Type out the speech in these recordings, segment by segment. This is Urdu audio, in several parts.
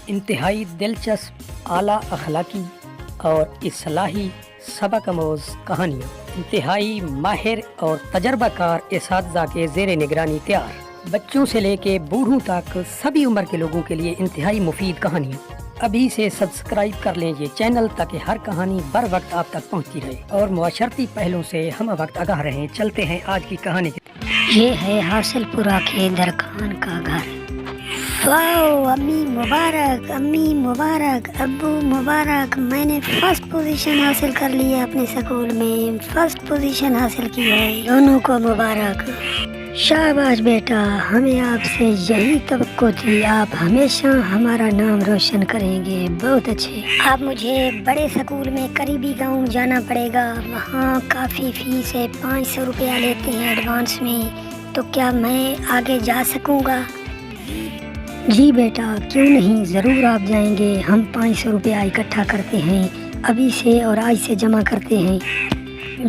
انتہائی دلچسپ اعلیٰ اخلاقی اور اصلاحی سبق آموز کہانیاں انتہائی ماہر اور تجربہ کار اساتذہ کے زیر نگرانی تیار، بچوں سے لے کے بوڑھوں تک سبھی عمر کے لوگوں کے لیے انتہائی مفید کہانیاں۔ ابھی سے سبسکرائب کر لیں یہ چینل تاکہ ہر کہانی بر وقت آپ تک پہنچتی رہے اور معاشرتی پہلوں سے ہم وقت آگاہ رہیں۔ چلتے ہیں آج کی کہانی کی۔ یہ ہے حاصل پورہ کے درخان کا گھر۔ واو، امی مبارک، ابو مبارک، میں نے فرسٹ پوزیشن حاصل کر لی ہے اپنے سکول میں، فرسٹ پوزیشن حاصل کی ہے، دونوں کو مبارک۔ شاباش بیٹا، ہمیں آپ سے یہی توقع تھی، آپ ہمیشہ ہمارا نام روشن کریں گے، بہت اچھے۔ اب مجھے بڑے سکول میں قریبی گاؤں جانا پڑے گا، وہاں کافی فیس ہے، 500 روپیہ لیتے ہیں ایڈوانس میں، تو کیا میں آگے جا سکوں گا؟ جی بیٹا، کیوں نہیں، ضرور آپ جائیں گے، ہم 500 روپیہ اکٹھا کرتے ہیں، ابھی سے اور آج سے جمع کرتے ہیں۔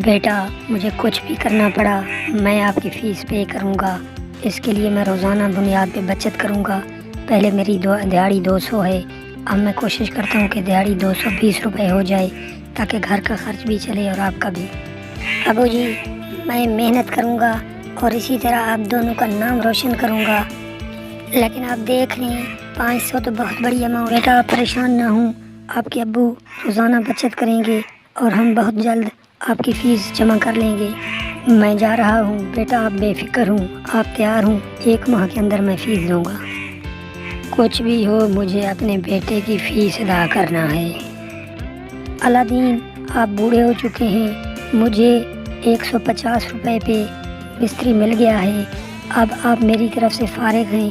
بیٹا، مجھے کچھ بھی کرنا پڑا میں آپ کی فیس پے کروں گا، اس کے لیے میں روزانہ بنیاد پہ بچت کروں گا۔ پہلے میری دہاڑی 200 ہے، اب میں کوشش کرتا ہوں کہ دہاڑی 220 روپے ہو جائے تاکہ گھر کا خرچ بھی چلے اور آپ کا بھی۔ ابو جی، میں محنت کروں گا اور اسی طرح آپ دونوں کا نام روشن کروں گا، لیکن آپ دیکھ لیں 500 تو بہت بڑی اماؤنٹ۔ بیٹا آپ پریشان نہ ہوں، آپ کے ابو روزانہ بچت کریں گے اور ہم بہت جلد آپ کی فیس جمع کر لیں گے۔ میں جا رہا ہوں بیٹا، آپ بے فکر ہوں، آپ تیار ہوں، 1 ماہ کے اندر میں فیس دوں گا۔ کچھ بھی ہو، مجھے اپنے بیٹے کی فیس ادا کرنا ہے۔ الادین، آپ بوڑھے ہو چکے ہیں، مجھے 150 روپے پہ مستری مل گیا ہے، اب آپ میری طرف سے فارغ ہیں۔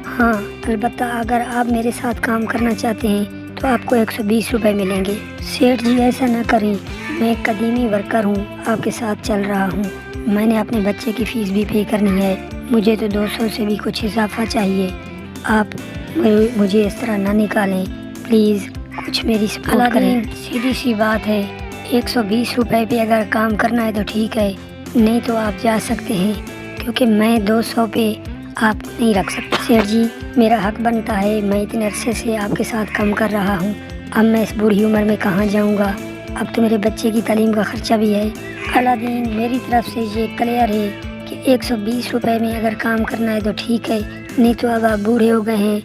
ہاں، البتہ اگر آپ میرے ساتھ کام کرنا چاہتے ہیں تو آپ کو 120 روپے ملیں گے۔ سیٹھ جی ایسا نہ کریں، میں ایک قدیمی ورکر ہوں، آپ کے ساتھ چل رہا ہوں، میں نے اپنے بچے کی فیس بھی پے کرنی ہے، مجھے تو 200 سے بھی کچھ اضافہ چاہیے، آپ مجھے اس طرح نہ نکالیں، پلیز کچھ میری سپورٹ کریں۔ سیدھی سی بات ہے، 120 روپے پہ اگر کام کرنا ہے تو ٹھیک ہے، نہیں تو آپ جا سکتے ہیں، کیونکہ میں 200 پہ آپ نہیں رکھ سکتا۔ سیٹھ جی، میرا حق بنتا ہے، میں اتنے عرصے سے آپ کے ساتھ کام کر رہا ہوں، اب میں اس بوڑھی عمر میں کہاں جاؤں گا، اب تو میرے بچے کی تعلیم کا خرچہ بھی ہے۔ الادین، میری طرف سے یہ کلیئر ہے کہ 120 روپے میں اگر کام کرنا ہے تو ٹھیک ہے، نہیں تو اب آپ بوڑھے ہو گئے ہیں،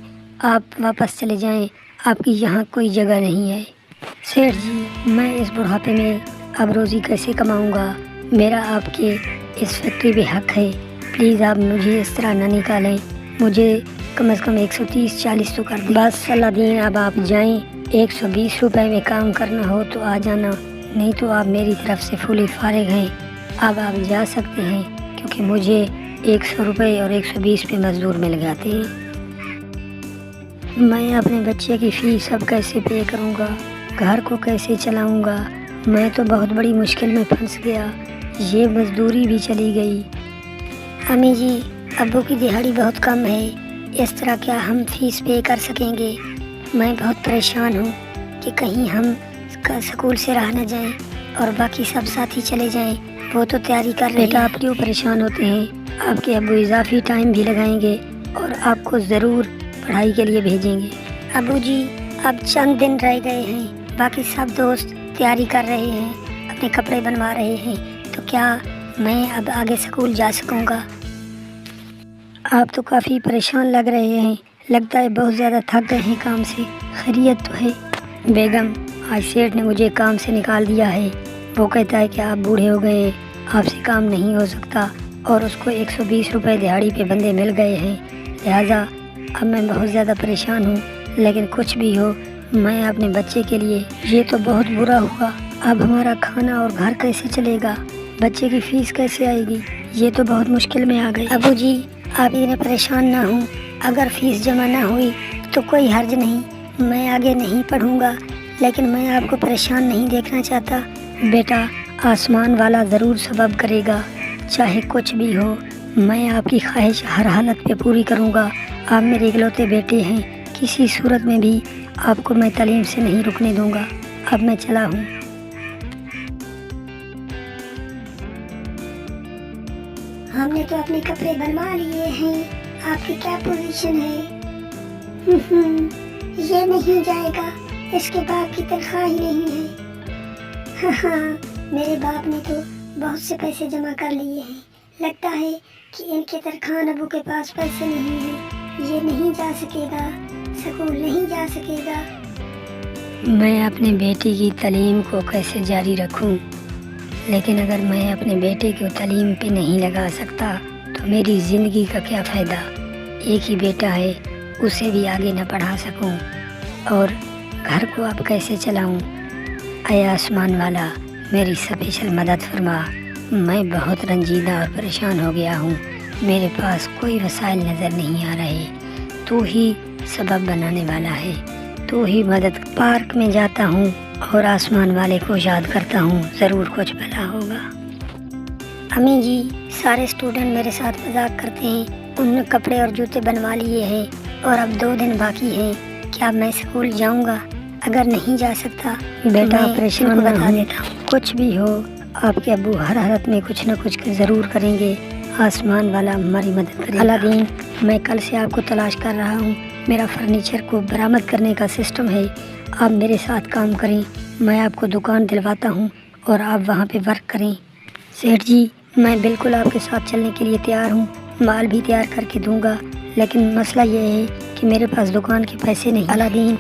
آپ واپس چلے جائیں، آپ کی یہاں کوئی جگہ نہیں ہے۔ سیٹھ جی، میں اس بڑھاپے میں اب روزی کیسے کماؤں گا، میرا آپ کے اس فیکٹری پہ حق ہے، پلیز آپ مجھے اس طرح نہ نکالیں، مجھے کم از کم 130-140 تو کر دیں۔ بس الادین، اب آپ جائیں، 120 روپے میں کام کرنا ہو تو آ جانا، نہیں تو آپ میری طرف سے فلی فارغ ہیں، اب آپ جا سکتے ہیں، کیونکہ مجھے 100 روپے اور 120 پہ مزدور مل جاتے ہیں۔ میں اپنے بچے کی فیس اب کیسے پے کروں گا، گھر کو کیسے چلاؤں گا، میں تو بہت بڑی مشکل میں پھنس گیا، یہ مزدوری بھی چلی گئی۔ امی جی، ابو کی دہاڑی بہت کم ہے، اس طرح کیا ہم فیس پے کر سکیں گے؟ میں بہت پریشان ہوں کہ کہیں ہم سکول سے رہ نہ جائیں اور باقی سب ساتھی چلے جائیں، وہ تو تیاری کر رہے ہیں۔ بیٹا آپ کیوں پریشان ہوتے ہیں، آپ کے ابو اضافی ٹائم بھی لگائیں گے اور آپ کو ضرور پڑھائی کے لیے بھیجیں گے۔ ابو جی، اب چند دن رہ گئے ہیں، باقی سب دوست تیاری کر رہے ہیں، اپنے کپڑے بنوا رہے ہیں، تو کیا میں اب آگے سکول جا سکوں گا؟ آپ تو کافی پریشان لگ رہے ہیں، لگتا ہے بہت زیادہ تھک گئے ہیں کام سے، خیریت تو ہے؟ بیگم، آج سیٹھ نے مجھے کام سے نکال دیا ہے، وہ کہتا ہے کہ آپ بوڑھے ہو گئے، آپ سے کام نہیں ہو سکتا، اور اس کو 120 روپے دہاڑی پہ بندے مل گئے ہیں، لہٰذا اب میں بہت زیادہ پریشان ہوں، لیکن کچھ بھی ہو، میں اپنے بچے کے لیے، یہ تو بہت برا ہوا، اب ہمارا کھانا اور گھر کیسے چلے گا، بچے کی فیس کیسے آئے گی، یہ تو بہت مشکل میں آ گئی۔ ابو جی، آپ اتنے پریشان نہ ہوں، اگر فیس جمع نہ ہوئی تو کوئی حرج نہیں، میں آگے نہیں پڑھوں گا، لیکن میں آپ کو پریشان نہیں دیکھنا چاہتا۔ بیٹا، آسمان والا ضرور سبب کرے گا، چاہے کچھ بھی ہو، میں آپ کی خواہش ہر حالت پہ پوری کروں گا، آپ میرے اکلوتے بیٹے ہیں، کسی صورت میں بھی آپ کو میں تعلیم سے نہیں رکنے دوں گا، اب میں چلا ہوں۔ ہم نے تو اپنے کپڑے بنوا لیے ہیں، آپ کی کیا پوزیشن ہے؟ یہ نہیں جائے گا، اس کے باپ کی تنخواہ ہی نہیں ہے۔ ہاں، میرے باپ نے تو بہت سے پیسے جمع کر لیے ہیں، لگتا ہے کہ ان کے ترخان ابو کے پاس پیسے نہیں ہیں، یہ نہیں جا سکے گا، سکول نہیں جا سکے گا۔ میں اپنے بیٹے کی تعلیم کو کیسے جاری رکھوں؟ لیکن اگر میں اپنے بیٹے کو تعلیم پہ نہیں لگا سکتا تو میری زندگی کا کیا فائدہ؟ ایک ہی بیٹا ہے، اسے بھی آگے نہ پڑھا سکوں اور گھر کو اب کیسے چلاؤں؟ اے آسمان والا، میری اسپیشل مدد فرما۔ میں بہت رنجیدہ اور پریشان ہو گیا ہوں، میرے پاس کوئی وسائل نظر نہیں آ رہے۔ تو ہی سبب بنانے والا ہے، تو ہی مدد۔ پارک میں جاتا ہوں اور آسمان والے کو یاد کرتا ہوں، ضرور کچھ بھلا ہوگا۔ امی جی، سارے اسٹوڈنٹ میرے ساتھ مذاق کرتے ہیں، انہوں نے کپڑے اور جوتے بنوا لیے ہیں اور اب 2 دن باقی ہیں، کیا میں اسکول جاؤں گا؟ اگر نہیں جا سکتا بیٹا میں پریشان ان کو نہ بتا ہوں، دیتا ہوں۔ کچھ بھی ہو آپ کے ابو ہر حالت میں کچھ نہ کچھ ضرور کریں گے، آسمان والا ہماری مدد کرے گا۔ الادین، میں کل سے آپ کو تلاش کر رہا ہوں، میرا فرنیچر کو برآمد کرنے کا سسٹم ہے، آپ میرے ساتھ کام کریں، میں آپ کو دکان دلواتا ہوں اور آپ وہاں پہ ورک کریں۔ سیٹھ جی، میں بالکل آپ کے ساتھ چلنے کے لیے تیار ہوں، مال بھی تیار کر کے دوں گا، لیکن مسئلہ یہ ہے کہ میرے پاس دکان کے پیسے نہیں۔ الادین،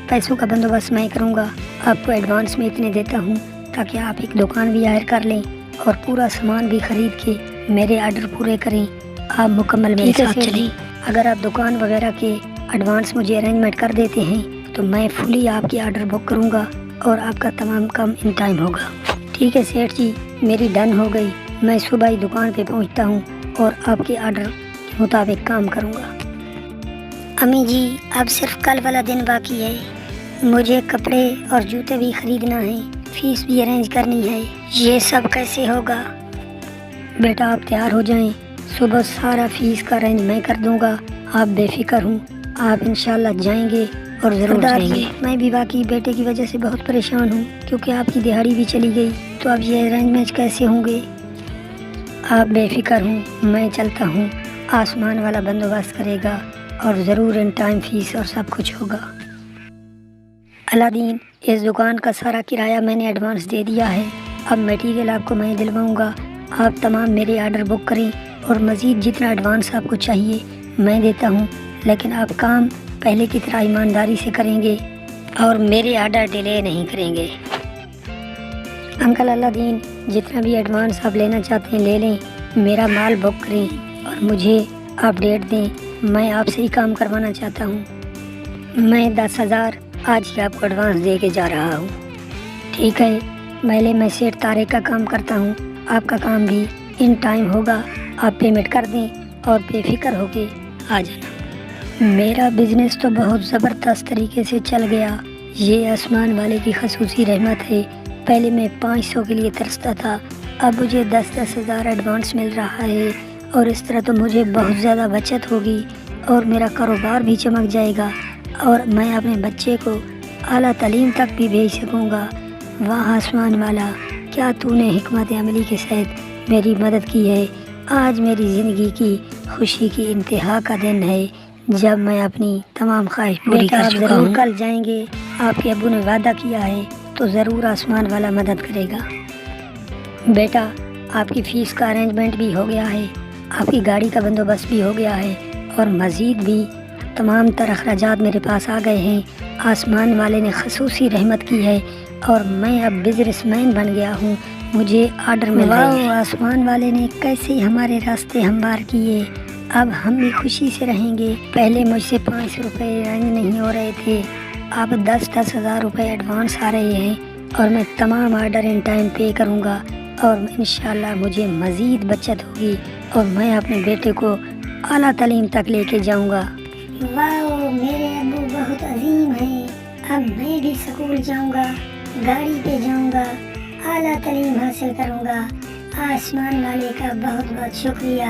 پیسوں کا بندوبست میں کروں گا، آپ کو ایڈوانس میں اتنے دیتا ہوں تاکہ آپ ایک دکان بھی ہائر کر لیں اور پورا سامان بھی خرید کے میرے آرڈر پورے کریں، آپ مکمل میرے ساتھ چلیں۔ اگر آپ دکان وغیرہ کے ایڈوانس مجھے ارینجمنٹ کر دیتے ہیں تو میں فلی آپ کی آرڈر بک کروں گا اور آپ کا تمام کام ان ٹائم ہوگا۔ ٹھیک ہے سیٹھ جی، میری ڈن ہو گئی، میں صبح ہی دکان پہ پہنچتا ہوں اور آپ کے آرڈر کے مطابق کام کروں گا۔ امی جی، اب صرف کل والا دن باقی ہے، مجھے کپڑے اور جوتے بھی خریدنا ہے، فیس بھی ارینج کرنی ہے، یہ سب کیسے ہوگا؟ بیٹا آپ تیار ہو جائیں، صبح سارا فیس کا ارینج میں کر دوں گا، آپ بے فکر ہوں، آپ انشاءاللہ جائیں گے اور ضرور جائیں گے۔ میں بھی واقعی بیٹے کی وجہ سے بہت پریشان ہوں، کیونکہ آپ کی دہاڑی بھی چلی گئی، تو اب یہ ارینجمنٹ کیسے ہوں گے؟ آپ بے فکر ہوں، میں چلتا ہوں، آسمان والا بندوبست کرے گا اور ضرور ان ٹائم فیس اور سب کچھ ہوگا۔ الادین، اس دکان کا سارا کرایہ میں نے ایڈوانس دے دیا ہے، اب میٹیریل آپ کو میں دلواؤں گا، آپ تمام میرے آرڈر بک کریں اور مزید جتنا ایڈوانس آپ کو چاہیے میں دیتا ہوں، لیکن آپ کام پہلے کی طرح ایمانداری سے کریں گے اور میرے آرڈر ڈیلے نہیں کریں گے۔ انکل الادین، جتنا بھی ایڈوانس آپ لینا چاہتے ہیں لے لیں، میرا مال بک کریں اور مجھے آپ ڈیٹ دیں، میں آپ سے ہی کام کروانا چاہتا ہوں۔ میں 10,000 آج ہی آپ کو ایڈوانس دے کے جا رہا ہوں۔ ٹھیک ہے، پہلے میں سیٹھ طارق کا کام کرتا ہوں، آپ کا کام بھی ان ٹائم ہوگا، آپ پیمنٹ کر دیں اور بے فکر ہو کے آ جانا۔ میرا بزنس تو بہت زبردست طریقے سے چل گیا، یہ آسمان والے کی خصوصی رحمت ہے۔ پہلے میں 500 کے لیے ترستا تھا، اب مجھے 10-10 ہزار ایڈوانس مل رہا ہے اور اس طرح تو مجھے بہت زیادہ بچت ہوگی اور میرا کاروبار بھی چمک جائے گا اور میں اپنے بچے کو اعلیٰ تعلیم تک بھی بھیج سکوں گا۔ واہ آسمان والا، کیا تو نے حکمت عملی کے ساتھ میری مدد کی ہے۔ آج میری زندگی کی خوشی کی انتہا کا دن ہے جب میں اپنی تمام خواہش پوری کر چکا ہوں۔ ضرور کل جائیں گے، آپ کے ابو نے وعدہ کیا ہے تو ضرور آسمان والا مدد کرے گا۔ بیٹا، آپ کی فیس کا ارینجمنٹ بھی ہو گیا ہے، آپ کی گاڑی کا بندوبست بھی ہو گیا ہے اور مزید بھی تمام تر اخراجات میرے پاس آ گئے ہیں۔ آسمان والے نے خصوصی رحمت کی ہے اور میں اب بزنس مین بن گیا ہوں، مجھے آرڈر مل رہے ہیں۔ آسمان والے نے کیسے ہمارے راستے ہموار کیے، اب ہم بھی خوشی سے رہیں گے۔ پہلے مجھ سے 500 روپے ارینج نہیں ہو رہے تھے، اب 10-10 ہزار روپے ایڈوانس آ رہے ہیں اور میں تمام آرڈر ان ٹائم پے کروں گا اور انشاءاللہ مجھے مزید بچت ہوگی اور میں اپنے بیٹے کو اعلیٰ تعلیم تک لے کے جاؤں گا۔ واو، میرے ابو بہت عظیم ہیں، اب میں بھی سکول جاؤں گا، گاڑی پہ جاؤں گا، اعلیٰ تعلیم حاصل کروں گا۔ آسمان والے کا بہت بہت شکریہ۔